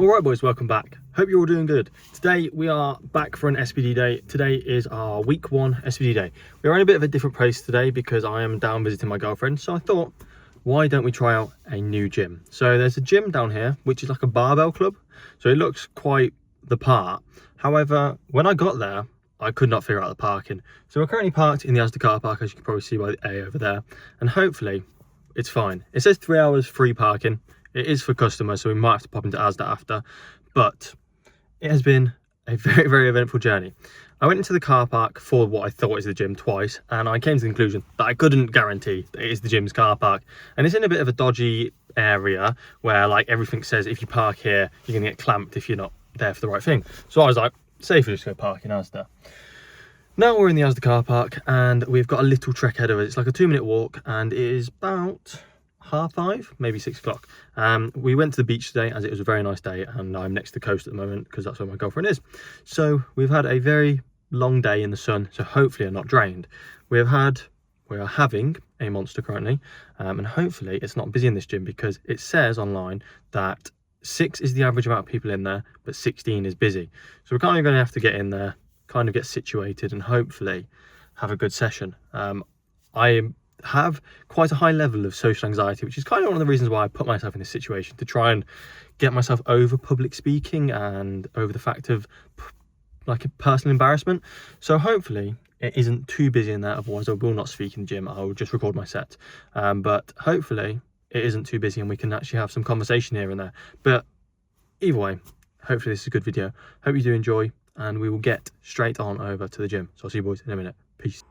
Alright boys, welcome back. Hope you're all doing good. Today we are back for an SBD day. Today is our week 1 SBD day. We're in a bit of a different place today because I am down visiting my girlfriend. So I thought, why don't we try out a new gym? So there's a gym down here, which is like a barbell club. So it looks quite the part. However, when I got there, I could not figure out the parking. So we're currently parked in the Asda car park, as you can probably see by the A over there. And hopefully it's fine. It says 3 hours free parking. It is for customers, so we might have to pop into Asda after, but it has been a very, very eventful journey. I went into the car park for what I thought is the gym twice, and I came to the conclusion that I couldn't guarantee that it is the gym's car park. And it's in a bit of a dodgy area where like everything says if you park here, you're gonna get clamped if you're not there for the right thing. So I was like, safer just go park in Asda. Now we're in the Asda car park and we've got a little trek ahead of us. It's like a 2-minute walk and it is about 5:30, maybe 6 o'clock. We went to the beach today as it was a very nice day, and I'm next to the coast at the moment because that's where my girlfriend is. So we've had a very long day in the sun, so hopefully I'm not drained. We are having a monster currently, and hopefully it's not busy in this gym because it says online that 6 is the average amount of people in there, but 16 is busy. So we're kind of going to have to get in there, kind of get situated, and hopefully have a good session. I have quite a high level of social anxiety, which is kind of one of the reasons why I put myself in this situation, to try and get myself over public speaking and over the fact of like a personal embarrassment. So hopefully it isn't too busy in there, otherwise I will not speak in the gym. I will just record my set, but hopefully it isn't too busy and we can actually have some conversation here and there. But either way, hopefully this is a good video. Hope you do enjoy, and we will get straight on over to the gym. So I'll see you boys in a minute. Peace.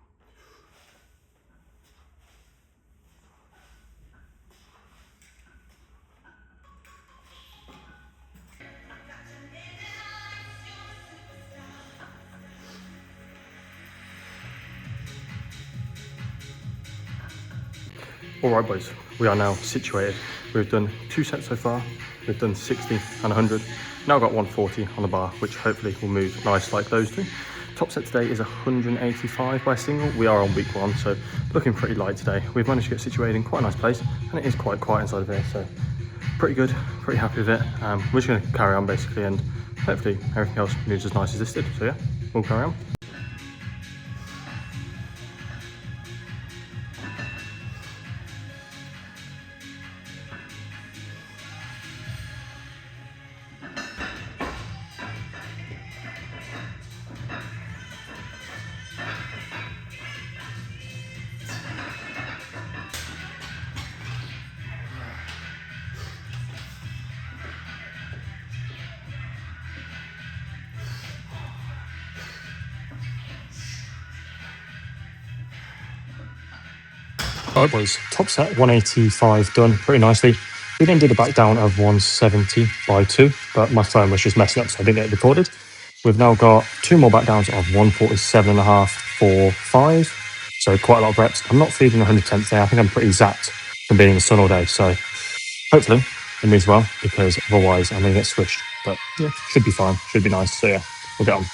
Alright boys, we are now situated. We've done 2 sets so far. We've done 60 and 100. Now got 140 on the bar, which hopefully will move nice like those two. Top set today is 185 by single. We are on week 1, so looking pretty light today. We've managed to get situated in quite a nice place, and it is quite quiet inside of here, so pretty good, pretty happy with it. We're just going to carry on basically, and hopefully everything else moves as nice as this did. So yeah, we'll carry on. Alright boys, top set 185 done pretty nicely. We then did a back down of 170 by 2, but my phone was just messing up, so I didn't get it recorded. We've now got 2 more back downs of 147.5 for 5, so quite a lot of reps. I'm not feeling 100% today. I think I'm pretty zapped from being in the sun all day, so hopefully it moves well, because otherwise I'm going to get swished. But yeah, should be fine, should be nice, so yeah, we'll get on.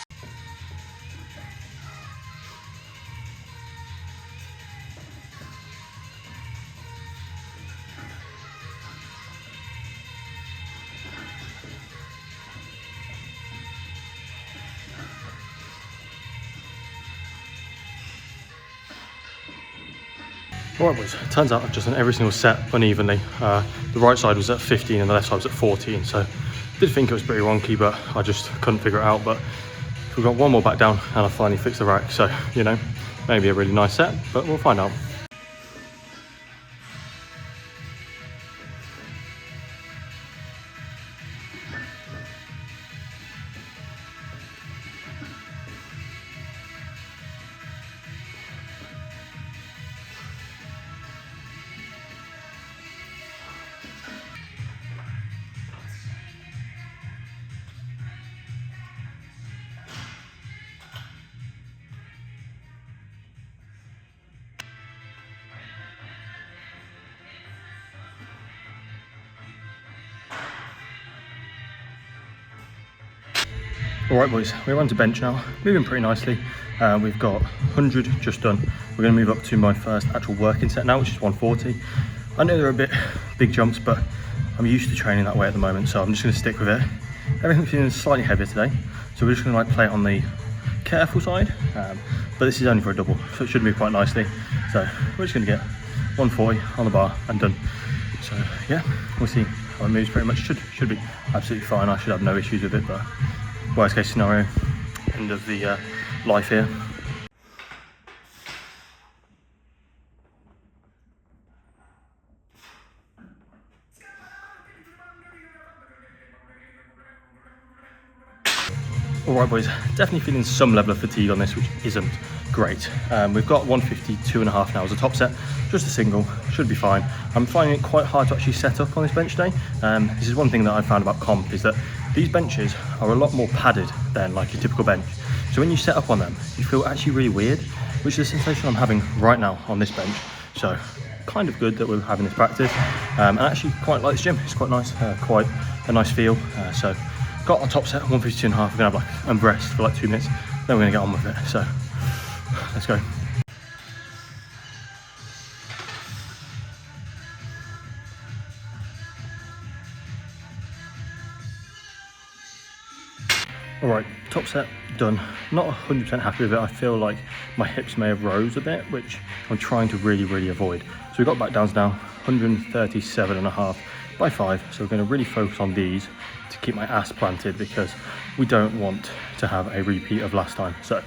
Alright boys, it turns out I've just done every single set unevenly. The right side was at 15 and the left side was at 14, so I did think it was pretty wonky, but I just couldn't figure it out. But we've got 1 more back down and I finally fixed the rack, so you know, maybe a really nice set, but we'll find out. Alright boys, we're on to bench now, moving pretty nicely. We've got 100 just done. We're going to move up to my first actual working set now, which is 140. I know they're a bit big jumps, but I'm used to training that way at the moment, so I'm just going to stick with it. Everything's feeling slightly heavier today, so we're just going to like play it on the careful side, but this is only for a double, so it should move quite nicely. So we're just going to get 140 on the bar and done. So yeah, we'll see how it moves. Pretty much should be absolutely fine. I should have no issues with it, but worst case scenario, end of the life here. Alright boys, definitely feeling some level of fatigue on this, which isn't great. We've got 152.5 now as a top set, just a single, should be fine. I'm finding it quite hard to actually set up on this bench day. This is one thing that I found about comp, is that these benches are a lot more padded than like your typical bench. So when you set up on them, you feel actually really weird, which is the sensation I'm having right now on this bench. So kind of good that we're having this practice. And I actually quite like this gym, it's quite nice, quite a nice feel. So got our top set, 152.5, we're gonna have like a rest for like 2 minutes, then we're gonna get on with it, so let's go. Alright, top set done. Not 100% happy with it. I feel like my hips may have rose a bit, which I'm trying to really avoid. So we've got back downs now, 137.5 by 5, so we're going to really focus on these to keep my ass planted, because we don't want to have a repeat of last time. So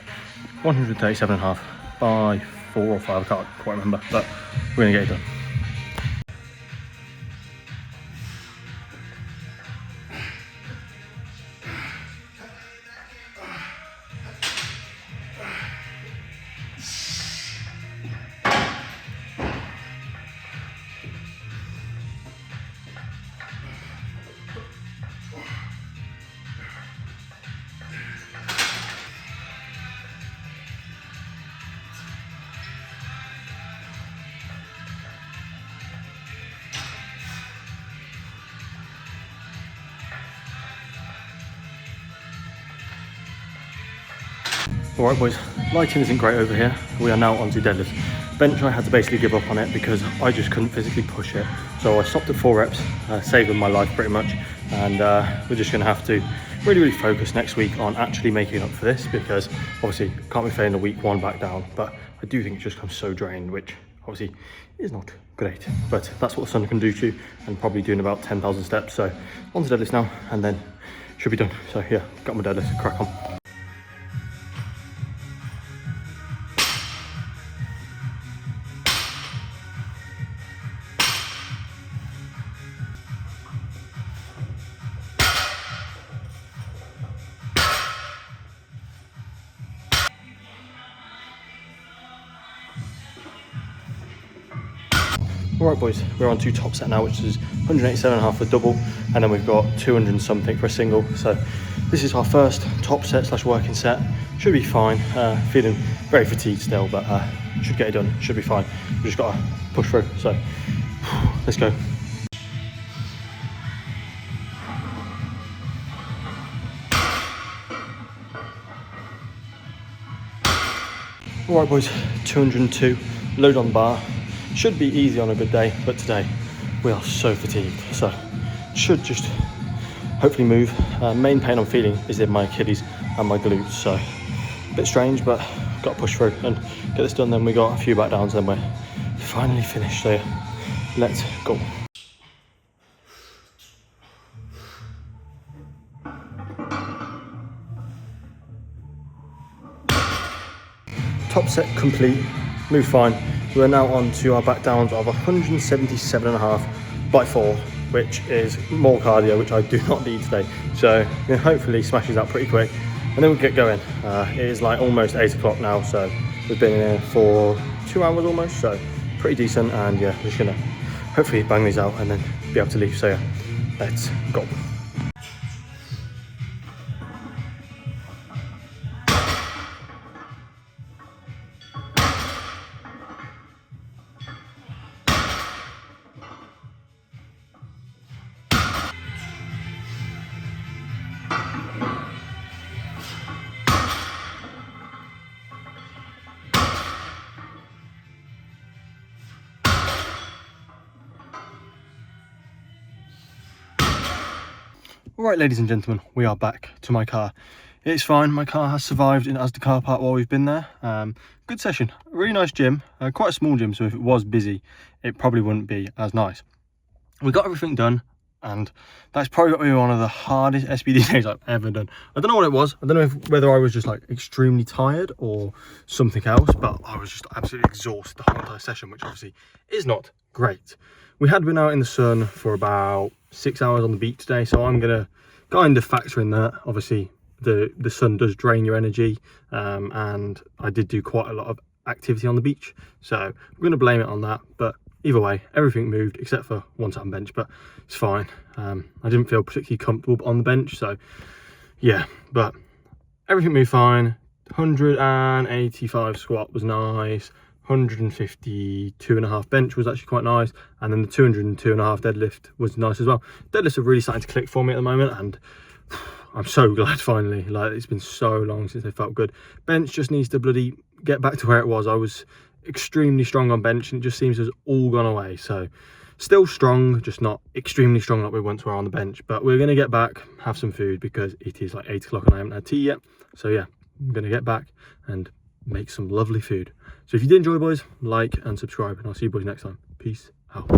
137.5 by 4 or 5, I can't quite remember, but we're going to get it done. Alright boys, lighting isn't great over here. We are now onto deadlifts. Bench, I had to basically give up on it because I just couldn't physically push it. So I stopped at 4 reps, saving my life pretty much. And we're just gonna have to really focus next week on actually making up for this, because obviously can't be failing a week 1 back down, but I do think it just comes so drained, which obviously is not great, but that's what the sun can do to you, and probably doing about 10,000 steps. So on to deadlifts now, and then should be done. So yeah, got my deadlifts, crack on. Alright boys, we're on to top set now, which is 187.5 for double, and then we've got 200 and something for a single. So this is our first top set slash working set. Should be fine. Feeling very fatigued still, but should get it done, should be fine. We've just got to push through, so let's go. Alright boys, 202, load on the bar. Should be easy on a good day, but today we are so fatigued, so should just hopefully move. Main pain I'm feeling is in my Achilles and my glutes, so a bit strange, but got to push through and get this done. Then we got a few back downs, and we're finally finished. So let's go. Top set complete, moved fine. We're now on to our back downs of 177.5 by 4, which is more cardio, which I do not need today. So hopefully smashes out pretty quick, and then we'll get going. It is like almost 8 o'clock now, so we've been in here for 2 hours almost, so pretty decent. And yeah, we're just gonna hopefully bang these out and then be able to leave. So yeah, let's go. All right, ladies and gentlemen, we are back to my car. It's fine. My car has survived in Asda car park while we've been there. Good session. A really nice gym. Quite a small gym, so if it was busy, it probably wouldn't be as nice. We got everything done, and that's probably got to be one of the hardest SBD days I've ever done. I don't know what it was. I don't know whether I was just like extremely tired or something else, but I was just absolutely exhausted the whole entire session, which obviously is not great. We had been out in the sun for about 6 hours on the beach today, so I'm gonna kind of factor in that. Obviously the sun does drain your energy, and I did do quite a lot of activity on the beach, so I'm going to blame it on that. But either way, everything moved except for one time bench, but it's fine. I didn't feel particularly comfortable on the bench, so yeah, but everything moved fine. 185 squat was nice. 152.5 bench was actually quite nice, and then the 202.5 deadlift was nice as well. Deadlifts are really starting to click for me at the moment, and I'm so glad finally. Like, it's been so long since they felt good. Bench just needs to bloody get back to where it was. I was extremely strong on bench, and it just seems to have all gone away. So still strong, just not extremely strong like we once were on the bench. But we're going to get back, have some food, because it is like 8 o'clock and I haven't had tea yet. So yeah, I'm going to get back and make some lovely food. So if you did enjoy, boys, like and subscribe, and I'll see you boys next time. Peace out.